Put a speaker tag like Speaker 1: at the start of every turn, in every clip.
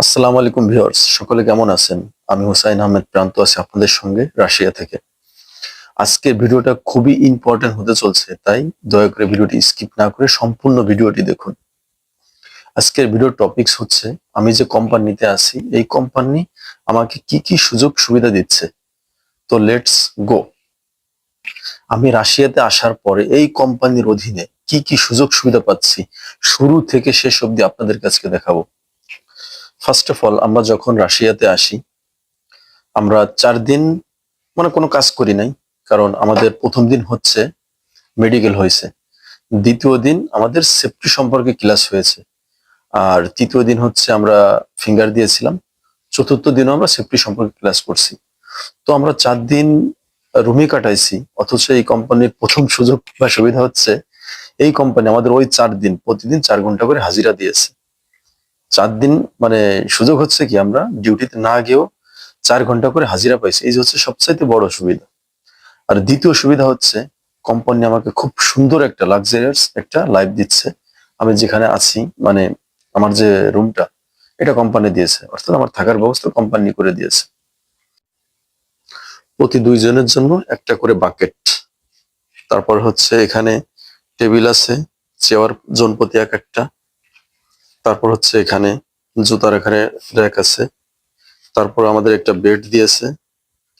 Speaker 1: আসসালামু আলাইকুম ভিউয়ার্স, সকলে কেমন আছেন? আমি হুসাইন আহমেদ প্রান্ত আছি আপনাদের সঙ্গে রাশিয়া থেকে। আজকের ভিডিওটা খুবই ইম্পর্টেন্ট হতে চলছে, তাই দয়া করে ভিডিওটি স্কিপ না করে সম্পূর্ণ ভিডিওটি দেখুন। আজকের ভিডিওর টপিকস হচ্ছে আমি যে কোম্পানিতে আছি এই কোম্পানি আমাকে কি কি সুযোগ সুবিধা দিচ্ছে। তো লেটস গো। আমি রাশিয়াতে আসার পরে এই কোম্পানির অধীনে কি কি সুযোগ সুবিধা পাচ্ছি শুরু থেকে শেষ অবধি আপনাদের কাছে দেখাবো। ফার্স্ট অফ অল, আমরা যখন রাশিয়াতে আসি আমরা 4 দিন মানে কোনো কাজ করি নাই, কারণ আমাদের প্রথম দিন হচ্ছে মেডিকেল হয়েছে, দ্বিতীয় দিন আমাদের সেফটি সম্পর্কে ক্লাস হয়েছে, আর তৃতীয় দিন হচ্ছে আমরা ফিঙ্গার দিয়েছিলাম, চতুর্থ দিনও আমরা সেফটি সম্পর্কে ক্লাস করছি। তো আমরা 4 দিন রুমে কাটাইছি, অথচ এই কোম্পানির প্রথম সুযোগ বা সুবিধা হচ্ছে এই কোম্পানি আমাদের ওই 4 দিন প্রতিদিন 4 ঘন্টা করে হাজিরা দিয়েছে। 4 দিন মানে সুযোগ হচ্ছে কি আমরা ডিউটিতে না গিয়েও 4 ঘন্টা করে হাজিরা পাইছি, এই যে হচ্ছে সবচাইতে বড় সুবিধা। আর দ্বিতীয় সুবিধা হচ্ছে কোম্পানি আমাকে খুব সুন্দর একটা লাক্সারিয়াস একটা লাইফ দিচ্ছে। আমি যেখানে আছি মানে আমার যে রুমটা এটা কোম্পানি দিয়েছে, অর্থাৎ আমার থাকার ব্যবস্থা কোম্পানি করে দিয়েছে। প্রতি 2 জনের জন্য একটা করে বাকেট, তারপর হচ্ছে এখানে টেবিল আছে, চেয়ার জন প্রতি এক একটা, তারপর হচ্ছে এখানে জুতার এখানে র্যাক আছে, তারপর আমাদের একটা বেড দিয়েছে।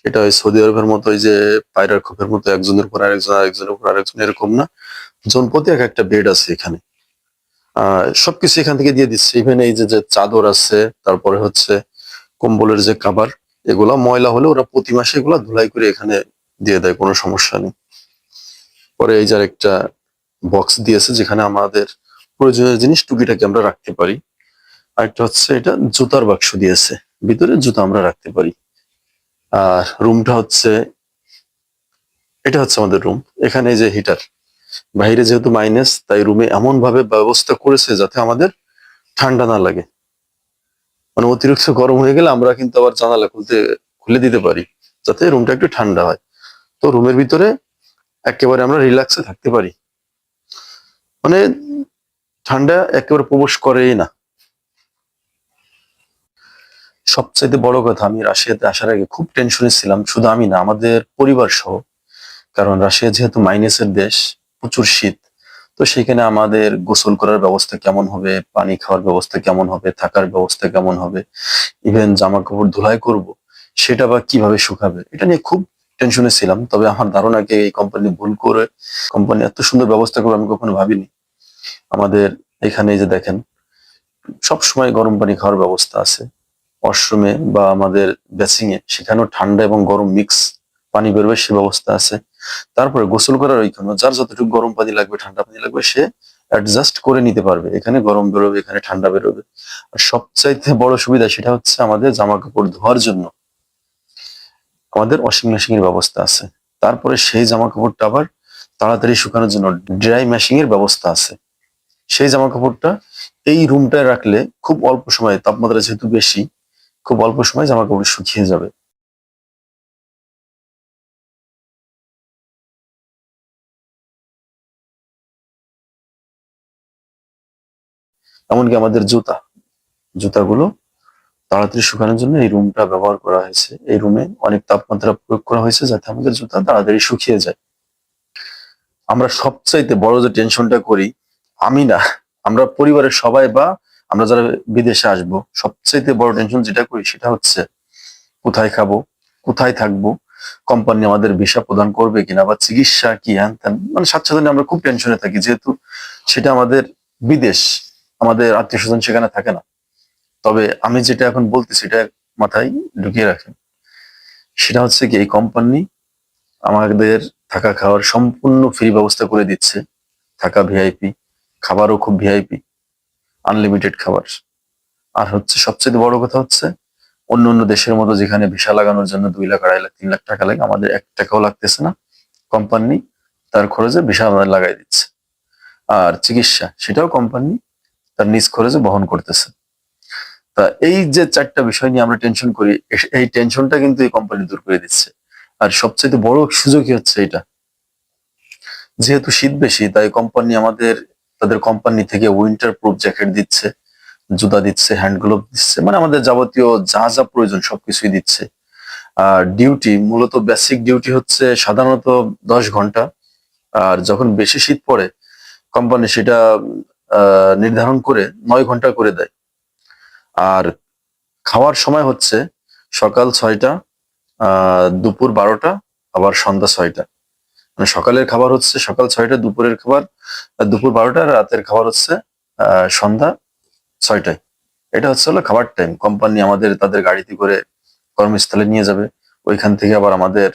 Speaker 1: এটা ওই সৌদি আরবের মতো ওই যে পায়রার খোপের মতো একজনের উপর আরেকজন আরেকজনের উপর আরেকজন এরকম না, জনপ্রতি এক একটা বেড আছে এখানে। সবকিছু এখান থেকে দিয়ে দিচ্ছে, ইভেন এই যে যে চাদর আছে, তারপরে হচ্ছে কম্বলের যে কাভার, এগুলা ময়লা হলে ওরা প্রতি মাসে এগুলা ধুলাই করে এখানে দিয়ে দেয়, কোনো সমস্যা নেই। পরে এই যে একটা বক্স দিয়েছে যেখানে আমাদের প্রয়োজনীয় জিনিস টুকিটাকি আমরা রাখতে পারি। আরেকটা হচ্ছে এটা জুতার বাক্স দিয়েছে, ভিতরে জুতা আমরা রাখতে পারি। আর রুমটা হচ্ছে, এটা হচ্ছে আমাদের রুম। এখানে এই যে হিটার, বাইরে যেহেতু মাইনাস তাই রুমে এমন ভাবে ব্যবস্থা করেছে যাতে আমাদের ঠান্ডা না লাগে, মানে অতিরিক্ত গরম হয়ে গেলে আমরা কিন্তু আবার জানালা খুলে দিতে পারি যাতে রুমটা একটু ঠান্ডা হয়। তো রুমের ভিতরে একেবারে আমরা রিল্যাক্সে থাকতে পারি, মানে ঠান্ডা একেবারে প্রবেশ করেই না। সবচাইতে বড় কথা, আমি রাশিয়াতে আসার আগে খুব টেনশনে ছিলাম, শুধু আমি না আমাদের পরিবার সহ। কারণ রাশিয়া যেহেতু মাইনাসের দেশ, প্রচুর শীত, তো সেখানে আমাদের গোসল করার ব্যবস্থা কেমন হবে, পানি খাওয়ার ব্যবস্থা কেমন হবে, থাকার ব্যবস্থা কেমন হবে, ইভেন জামা কাপড় ধুলাই করব সেটা বা কিভাবে শুকাবে, এটা নিয়ে খুব টেনশনে ছিলাম। তবে আমার ধারণা কি এই কোম্পানি ভুল করে, কোম্পানি এত সুন্দর ব্যবস্থা করবে আমি কখনো ভাবিনি। আমাদের এখানে এই যে দেখেন, সব সময় গরম পানি খাওয়ার ব্যবস্থা আছে, ওয়াশরুমে বা আমাদের বেসিং এ সেখানেও ঠান্ডা এবং গরম মিক্স পানি বেরোবে সে ব্যবস্থা আছে। তারপরে গোসল করার ওইখানে যার যতটুকু গরম পানি লাগবে ঠান্ডা পানি লাগবে সে অ্যাডজাস্ট করে নিতে পারবে, এখানে গরম বেরোবে এখানে ঠান্ডা বেরোবে। আর সবচাইতে বড় সুবিধা সেটা হচ্ছে আমাদের জামা কাপড় ধোয়ার জন্য আমাদের ওয়াশিং মেশিন এর ব্যবস্থা আছে। তারপরে সেই জামা কাপড়টা আবার তাড়াতাড়ি শুকানোর জন্য ড্রাই মেশিং এর ব্যবস্থা আছে। সেই জামা কাপড়টা এই রুমটায় রাখলে খুব অল্প সময়ে, তাপমাত্রা যেহেতু বেশি, খুব অল্প সময়ে জামা কাপড় শুকিয়ে যাবে। এমনকি আমাদের জুতাগুলো তাড়াতাড়ি শুকানোর জন্য এই রুমটা ব্যবহার করা হয়েছে। এই রুমে অনেক তাপমাত্রা প্রয়োগ করা হয়েছে যাতে আমাদের জুতা তাড়াতাড়ি শুকিয়ে যায়। আমরা সবচাইতে বড় যে টেনশনটা করি, আমি না, আমরা পরিবারের সবাই বা আমরা যারা বিদেশে আসবো, সবচাইতে বড় টেনশন যেটা করি সেটা হচ্ছে কোথায় খাবো, কোথায় থাকবো, কোম্পানি আমাদের ভিসা প্রদান করবে কিনা, বা চিকিৎসা কি হ্যান ত্যান, মানে সাথে সাথে আমরা খুব টেনশনে থাকি, যেহেতু সেটা আমাদের বিদেশ, আমাদের আত্মীয় স্বজন সেখানে থাকে না। তবে আমি যেটা এখন বলতেছি এটা মাথায় ঢুকিয়ে রাখেন, সেটা হচ্ছে কি এই কোম্পানি আমাদের থাকা খাওয়ার সম্পূর্ণ ফ্রি ব্যবস্থা করে দিচ্ছে। থাকা ভিআইপি, খাবারও খুব ভিআইপি, আনলিমিটেড খাবার। আর হচ্ছে সবচেয়ে বড় কথা হচ্ছে অন্য অন্য দেশের মতো যেখানে ভিসা লাগানোর জন্য 2 লাখ 2.5 লাখ 3 লাখ টাকা লাগে, আমাদের 1 টাকাও লাগতেছে না। কোম্পানি তার খরচে ভিসা আমাদের লাগাই দিচ্ছে। আর চিকিৎসা সেটাও কোম্পানি তার নিজ খরচে বহন করতেছে। তা এই যে 4টা বিষয় নিয়ে আমরা টেনশন করি, এই টেনশনটা কিন্তু এই কোম্পানি দূর করে দিচ্ছে। আর সবচেয়ে বড় সুযোগই হচ্ছে এটা, যেহেতু শীত বেশি তাই কোম্পানি আমাদের, তাদের কোম্পানি থেকে উইন্টার প্রুফ জ্যাকেট দিচ্ছে, জুতা দিচ্ছে, হ্যান্ড গ্লোভ দিচ্ছে, মানে আমাদের যাবতীয় যা যা প্রয়োজন সবকিছুই দিচ্ছে। আর ডিউটি মূলত বেসিক ডিউটি হচ্ছে সাধারণত 10 ঘন্টা। আর যখন বেশি শীত পড়ে কোম্পানি সেটা নির্ধারণ করে 9 ঘন্টা করে দেয়। আর খাওয়ার সময় হচ্ছে সকাল 6টা, দুপুর 12টা, আবার সন্ধ্যা 6টা। মানে সকালের খাবার হচ্ছে সকাল 6টা, দুপুরের খাবার দুপুর 12টা, আর রাতের খাবার হচ্ছে সন্ধ্যা 6টায়। এটা হচ্ছে হলো খাবার টাইম। কোম্পানি আমাদের তাদের গাড়িতে করে কর্মস্থলে নিয়ে যাবে, ওইখান থেকে আবার আমাদের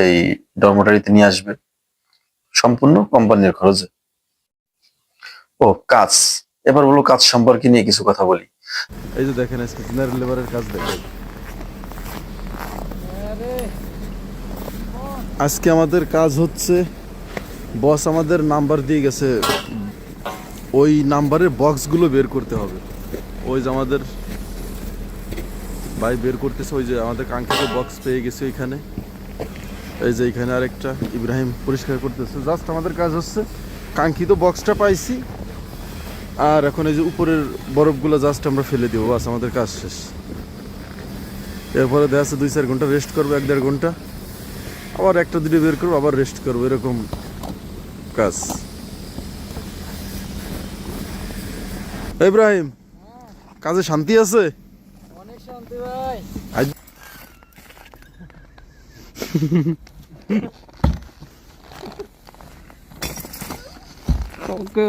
Speaker 1: এই ডরমিটরিতে নিয়ে আসবে, সম্পূর্ণ কোম্পানির খরচে। ও কাজ, এবার বলো কাজ সম্পর্কে নিয়ে কিছু কথা বলি।
Speaker 2: এই যে দেখেন আজকে জেনারেল লেবারের কাজ দেখেন। আজকে আমাদের কাজ হচ্ছে, বস আমাদের নাম্বার দিয়ে গেছে, ওই নাম্বারের বক্সগুলো বের করতে হবে। ওই যে আমাদের ভাই বের করতেছে, ওই যে আমাদের কাঙ্ক্ষিত বক্স পেয়ে গেছে ওইখানে। এই যে এখানে আরেকটা ইব্রাহিম পরিষ্কার করতেছে। জাস্ট আমাদের কাজ হচ্ছে কাঙ্ক্ষিত বক্সটা পাইছি, আর এখন এই যে উপরের বরফগুলো জাস্ট আমরা ফেলে দিব, বাস আমাদের কাজ শেষ। এরপরে দেখা যাচ্ছে 2-4 ঘন্টা রেস্ট করবো, 1-1.5 ঘন্টা, আবার একটা দুটো বের করবো, আবার রেস্ট করবো, এরকম কাজ। ইব্রাহিম, কাজে শান্তি আছে?
Speaker 3: অনেক শান্তি ভাই।
Speaker 2: আজ-
Speaker 3: ওকে